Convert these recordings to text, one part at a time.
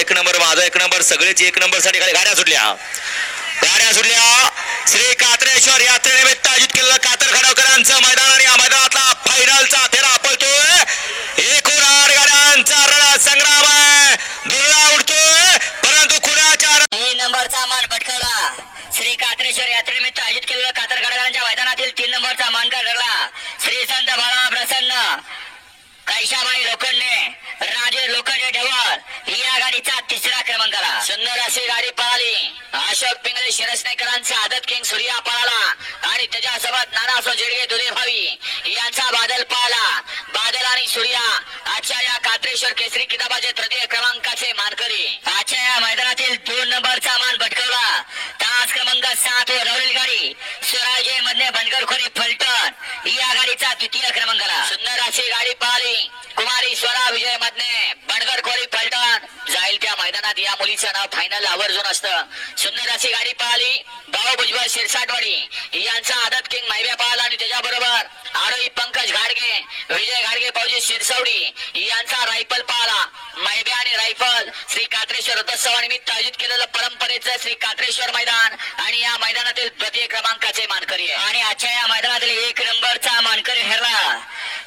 एक नंबर, माझा एक नंबर, सगळेच एक नंबर साठी गाड्या सुटल्या. श्री कात्रेश्वर यात्रेनिमित्त आयोजित केलेलं कातर खडवकरांचं मैदान आणि या मैदानातला फायनलचा फेरा पळतोय. एकूण 8 गाड्यांचा रणा संग्राम आहे. दुर्रा उडतोय परंतु कुणाच्या 3 नंबरचा मान पटकावला. श्री कात्रेश्वर यात्रेनिमित्त आयोजित केलेलं कातर खडवकरांच्या मैदानातील 3 नंबरचा मानकरी ठरला श्री संत बाळा प्रसन्न कैशाबाई लोखंडे राजे लोखंडे ढवळ या गाडीचा 3रा क्रमांकाला. सुंदर अशी गाडी पळाली. अशोक पिंगळे शिरसनेकरांचा आदत किंग सूर्या पळाला आणि त्याच्यासोबत नानासो जेडगे दुले भावी यांचा बादल पळाला. बादल आणि सूर्या आजच्या या कात्रेश्वर केसरी किताबाचे 3य क्रमांकाचे मानकरी. आजच्या या मैदानातील 2 नंबरचा मान पटकावला तास क्रमांक 7 वर धावलेली गाडी स्वराज्य मधले बनगरखोरी फलटण या गाडीचा 2य क्रमांकाला. सुंदर अशी गाडी पळाली. कुमारी स्वरा विजय मधने बनगरखोरी फलटण जाईल त्या मैदानात या मुलीचं नाव फायनल आवर्जून असतं. सुंदर अशी गाडी पळाली. भाऊ भुजबळ शिरसाटवाडी यांचा आदत किंग मैब्या पळाला आणि त्याच्याबरोबर आरोही पंकज घाडगे विजय घाडगे फौजी शिरसवडी यांचा रायफल पळाला. मैब्या आणि रायफल श्री कात्रेश्वर रथोत्सवा निमित्त आयोजित केलेलं परंपरेचं श्री कात्रेश्वर मैदान आणि या मैदानातील 3य क्रमांकाचे मानकरी आहे. आणि आजच्या या मैदानातील 1 नंबरचा मानकरी ठरला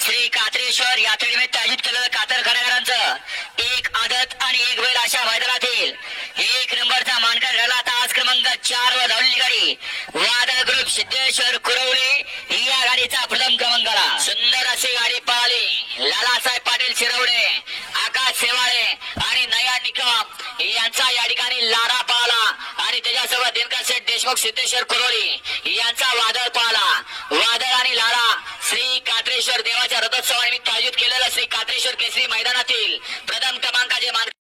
श्री कात्रेश्वर यात्रेनिमित्त आयोजित केलेलं कातर खडवकरांचं 1 आदत आणि 1 बैल अशा मैदानातील 1 नंबरचा मानकरी ठरला. तास क्रमांक 4 वर धावलेली गाडी वादळ ग्रुप सिद्धेश्वर कुरवले या गाडीचा प्रथम क्रमांकाला. सुंदर अशी गाडी पळाली. लालासाहेब पाटील शिरवडे आकाश सेवाळे आणि नया निकम यांचा या ठिकाणी लारा पळाला आणि त्याच्यासोबत दिनकर शेठ देशमुख सिद्धेश्वर कुरवली यांचा वादळ पळाला. वादळ आणि लारा श्री कात्रेश्वर देवाच्या रथोत्सवानिमित्त आयोजित केलेलं श्री कात्रेश्वर केसरी मैदानातील प्रथम क्रमांकाचे मान